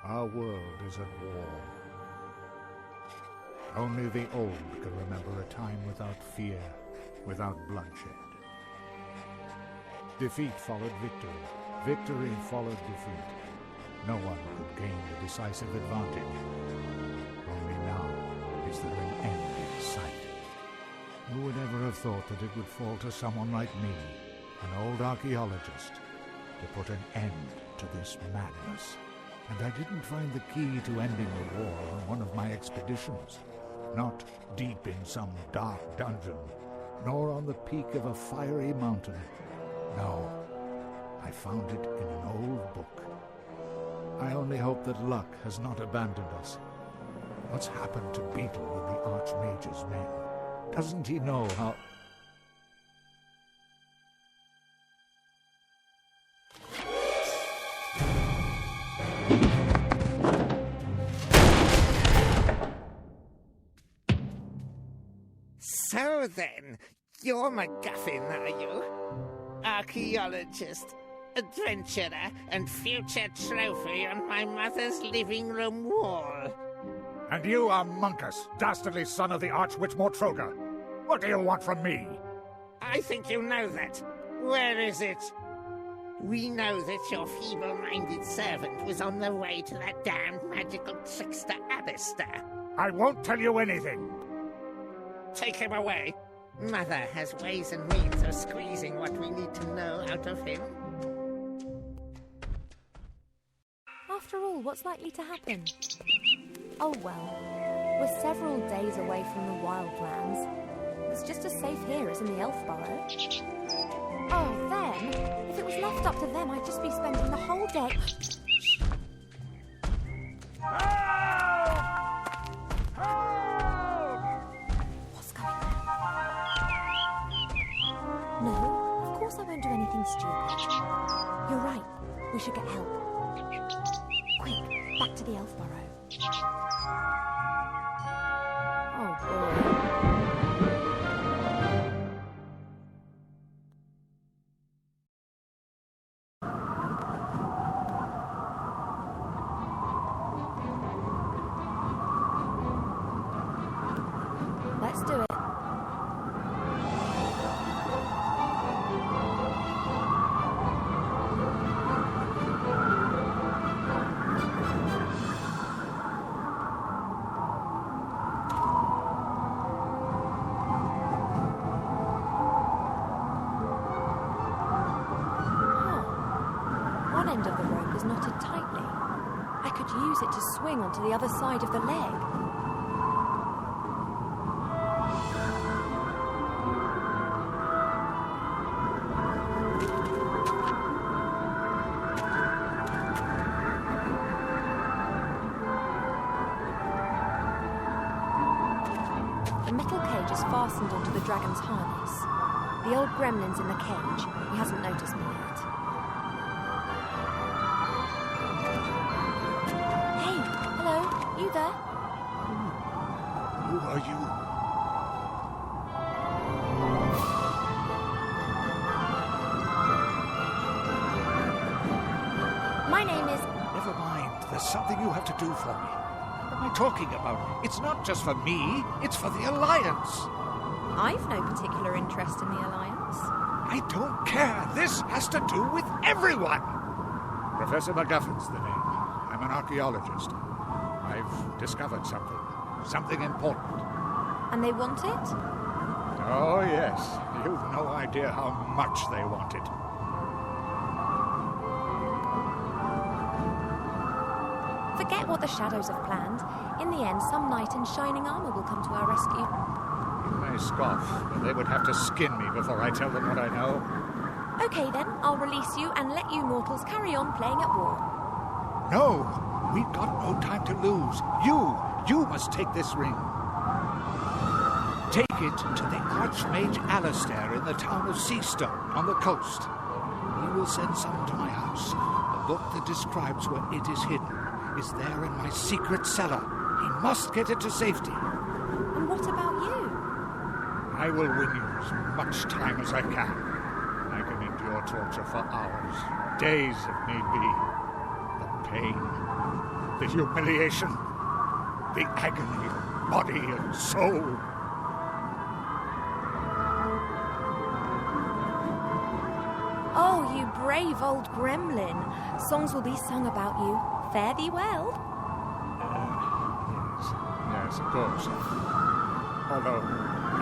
Our world is at war. Only the old can remember a time without fear, without bloodshed. Defeat followed victory. Victory followed defeat. No one could gain the decisive advantage. Only now is there an end in sight. Who would ever have thought that it would fall to someone like me, an old archaeologist, to put an end to this madness? And I didn't find the key to ending the war on one of my expeditions. Not deep in some dark dungeon, nor on the peak of a fiery mountain. No, I found it in an old book. I only hope that luck has not abandoned us. What's happened to Beetle and the Archmage's men? Doesn't he know how... So then, you're MacGuffin, are you? Archaeologist, adventurer, and future trophy on my mother's living room wall. And you are Monkus, dastardly son of the Archwitch Mortroga. What do you want from me? I think you know that. Where is it? We know that your feeble-minded servant was on the way to that damned magical trickster Alistair. I won't tell you anything. Take him away. Mother has ways and means of squeezing what we need to know out of him. After all, what's likely to happen? Oh well, we're several days away from the wildlands. It's just as safe here as in the elf burrow. Oh, then, if it was left up to them, I'd just be spending the whole day... No, of course I won't do anything stupid. You're right, we should get help. Quick, back to the elf burrow. Oh boy. Let's do it. One end of the rope is knotted tightly. I could use it to swing onto the other side of the leg. The metal cage is fastened onto the dragon's harness. The old gremlin's in the cage. He hasn't noticed me yet. Hey, hello, you there? Who are you? My name is... Never mind. There's something you have to do for me. What am I talking about? It's not just for me. It's for the Alliance. I've no particular interest in the Alliance. I don't care. This has to do with everyone. Professor MacGuffin's the name. I'm an archaeologist. I've discovered something. Something important. And they want it? Oh, yes. You've no idea how much they want it. Forget what the shadows have planned. In the end, some knight in shining armour will come to our rescue. You may scoff, but they would have to skin me before I tell them what I know. Okay then, I'll release you and let you mortals carry on playing at war. No! We've got no time to lose. You must take this ring. Take it to the Archmage Alistair in the town of Seastone on the coast. He will send some to my house. The book that describes where it is hidden is there in my secret cellar. He must get it to safety. And what about you? I will win you as much time as I can. I can endure torture for hours, days if need be. The pain, The humiliation, the agony of body and soul. Oh, you brave old gremlin. Songs will be sung about you. Fare thee well. Yes, of course. Although,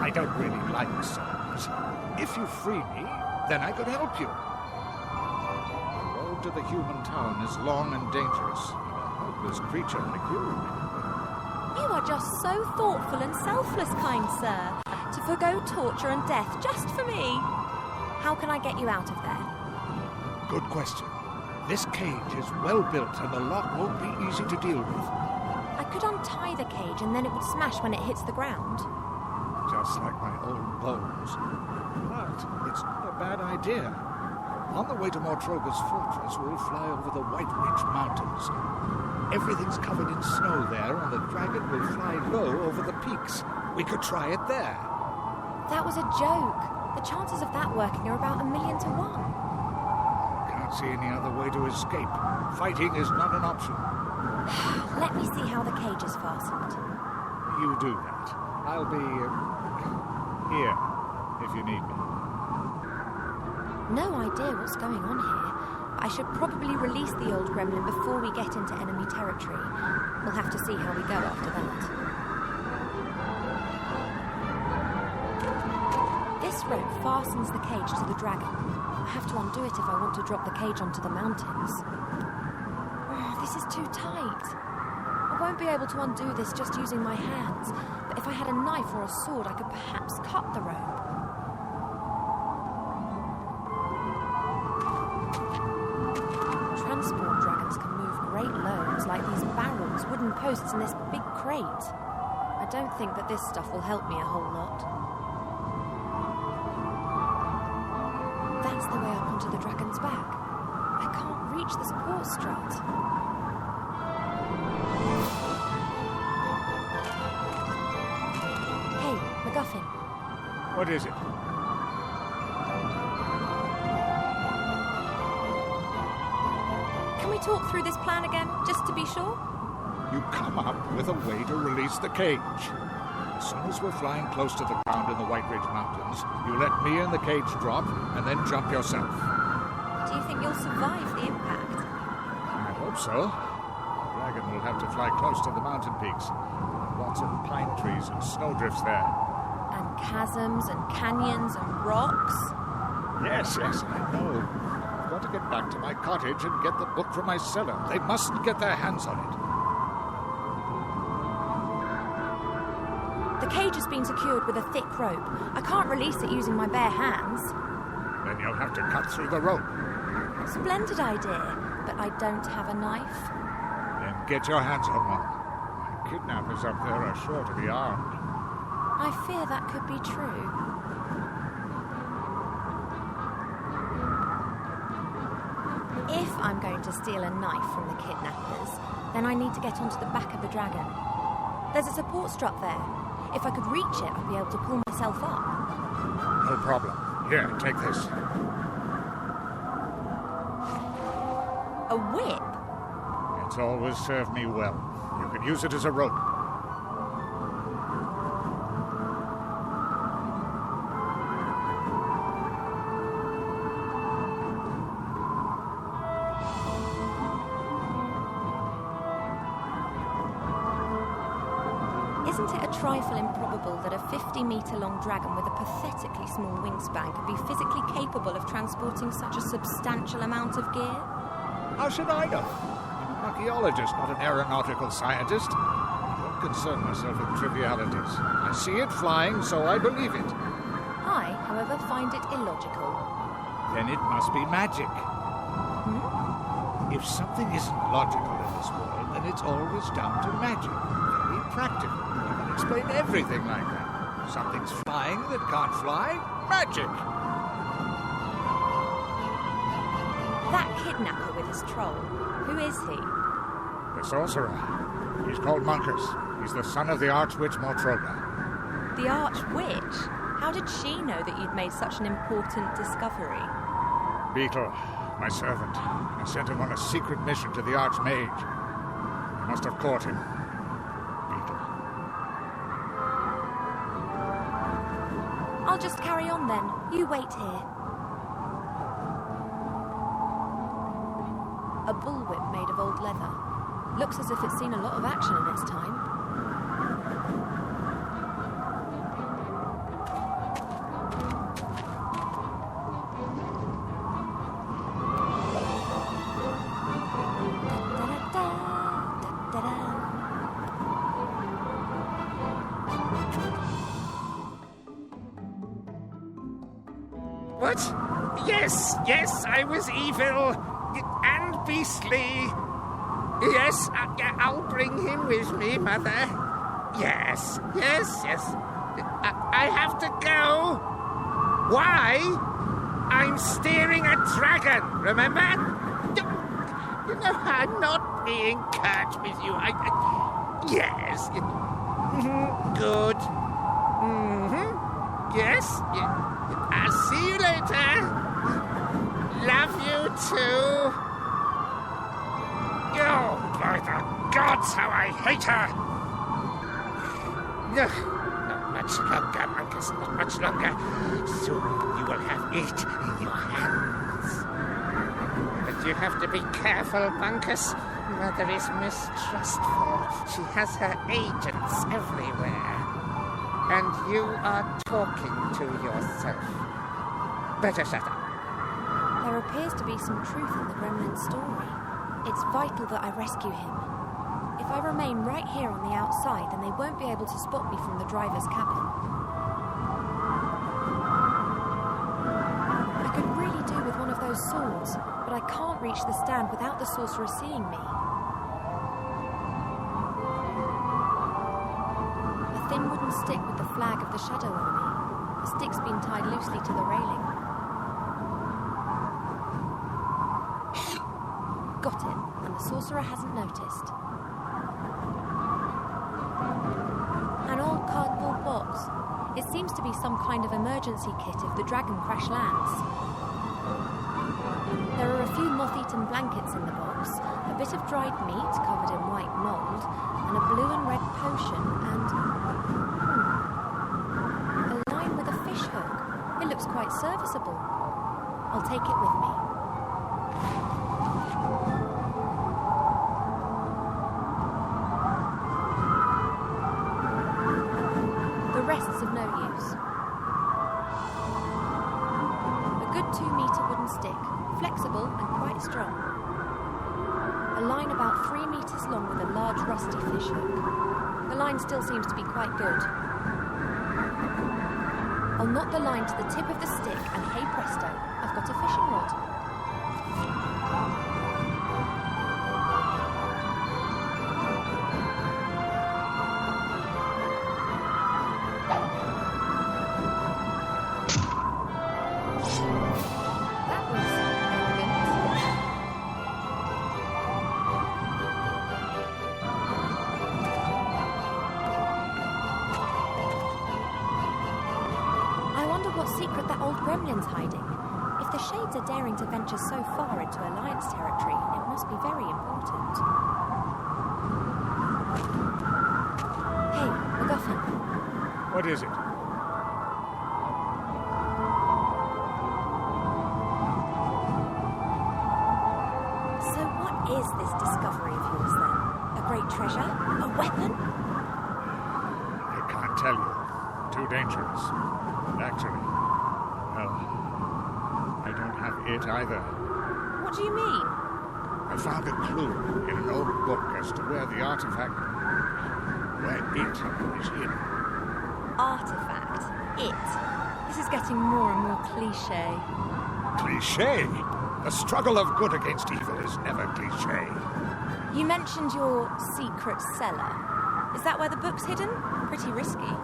I don't really like songs. If you free me, then I could help you. The road to the human town is long and dangerous. A helpless creature like you. You are just so thoughtful and selfless, kind sir, to forgo torture and death just for me. How can I get you out of there? Good question. This cage is well built and the lock won't be easy to deal with. I could untie the cage and then it would smash when it hits the ground. Just like my old bones. But it's not a bad idea. On the way to Mortroga's fortress, we'll fly over the White Ridge Mountains. Everything's covered in snow there, and the dragon will fly low over the peaks. We could try it there. That was a joke. The chances of that working are about 1,000,000 to 1. Can't see any other way to escape. Fighting is not an option. Let me see how the cage is fastened. You do that. I'll be here if you need me. No idea what's going on here. I should probably release the old gremlin before we get into enemy territory. We'll have to see how we go after that. This rope fastens the cage to the dragon. I have to undo it if I want to drop the cage onto the mountains. Oh, this is too tight. I won't be able to undo this just using my hands, but if I had a knife or a sword, I could perhaps cut the rope. Transport dragons can move great loads, like these barrels, wooden posts, and this big crate. I don't think that this stuff will help me a whole lot. That's the way up onto the dragon's back. I can't reach the support strut. Hey, MacGuffin. What is it? Can we talk through this plan again, just to be sure? You come up with a way to release the cage. As soon as we're flying close to the ground in the White Ridge Mountains, you let me and the cage drop, and then jump yourself. Do you think you'll survive the impact? I hope so. The dragon will have to fly close to the mountain peaks. Lots of pine trees and snowdrifts there. And chasms and canyons and rocks? Yes, I know. I've got to get back to my cottage and get the book from my cellar. They mustn't get their hands on it. The cage has been secured with a thick rope. I can't release it using my bare hands. Then you'll have to cut through the rope. Splendid idea, but I don't have a knife. Then get your hands on one. My kidnappers up there are sure to be armed. I fear that could be true. If I'm going to steal a knife from the kidnappers, then I need to get onto the back of the dragon. There's a support strut there. If I could reach it, I'd be able to pull myself up. No problem. Here, take this. A whip? It's always served me well. You can use it as a rope. Isn't it a trifle improbable that a 50-metre-long dragon with a pathetically small wingspan could be physically capable of transporting such a substantial amount of gear? How should I know? I'm an archaeologist, not an aeronautical scientist. I don't concern myself with trivialities. I see it flying, so I believe it. I, however, find it illogical. Then it must be magic. Hmm? If something isn't logical in this world, then it's always down to magic. Very practical. You can explain everything like that. Something's flying that can't fly? Magic! That kidnapper with his troll, who is he? The sorcerer. He's called Monkus. He's the son of the Archwitch Mortroga. The Archwitch? How did she know that you'd made such an important discovery? Beetle, my servant. I sent him on a secret mission to the Archmage. Must have caught him. Beetle. I'll just carry on then. You wait here. A bullwhip made of old leather. Looks as if it's seen a lot of action in its time. What? Yes, I was evil and beastly. Yes, I'll bring him with me, Mother. Yes. I have to go. Why? I'm steering a dragon, remember? You know, I'm not being curt with you. Yes. Good. Yes. I'll see you later. Love you too. Oh, by the gods, how I hate her! Not much longer, Marcus, not much longer. Soon you will have it in your hands. But you have to be careful, Bunkus. Mother is mistrustful. She has her agents everywhere. And you are talking to yourself. Better shut up. There appears to be some truth in the gremlin story. It's vital that I rescue him. If I remain right here on the outside, then they won't be able to spot me from the driver's cabin. I could really do with one of those swords, but I can't reach the stand without the sorcerer seeing me. A thin wooden stick with the flag of the Shadow Army. The stick's been tied loosely to the railing. Got it, and the sorcerer hasn't noticed. An old cardboard box. It seems to be some kind of emergency kit if the dragon crash lands. There are a few moth-eaten blankets in the box, a bit of dried meat covered in white mould, and a blue and red potion, and... a line with a fish hook. It looks quite serviceable. I'll take it with me. The rest's of no use. A good 2-metre wooden stick, flexible and quite strong. A line about 3 metres long with a large rusty fish hook. The line still seems to be quite good. I'll knot the line to the tip of the stick and hey presto, I've got a fishing rod. What secret that old gremlin's hiding? If the shades are daring to venture so far into Alliance territory, it must be very important. Hey, MacGuffin. What is it? So what is this discovery of yours then? A great treasure? A weapon? I can't tell you. Too dangerous. Actually, well, I don't have it either. What do you mean? I found a clue in an old book as to where the artifact... where it is hidden. Artifact? It? This is getting more and more cliché. Cliché? The struggle of good against evil is never cliché. You mentioned your secret cellar. Is that where the book's hidden? Pretty risky.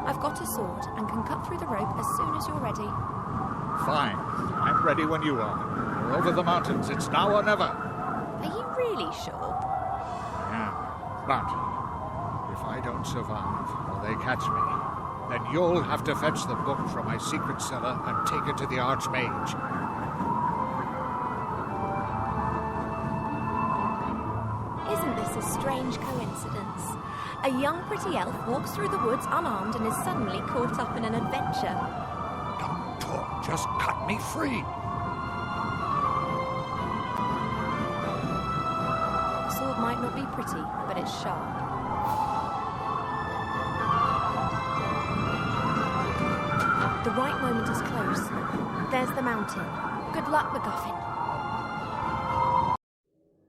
I've got a sword and can cut through the rope as soon as you're ready. Fine. I'm ready when you are. We're over the mountains. It's now or never. Are you really sure? Yeah. But if I don't survive or they catch me, then you'll have to fetch the book from my secret cellar and take it to the Archmage. strange coincidence. A young pretty elf walks through the woods unarmed and is suddenly caught up in an adventure. Don't talk, just cut me free. The sword might not be pretty, but it's sharp. The right moment is close. There's the mountain. Good luck, MacGuffin.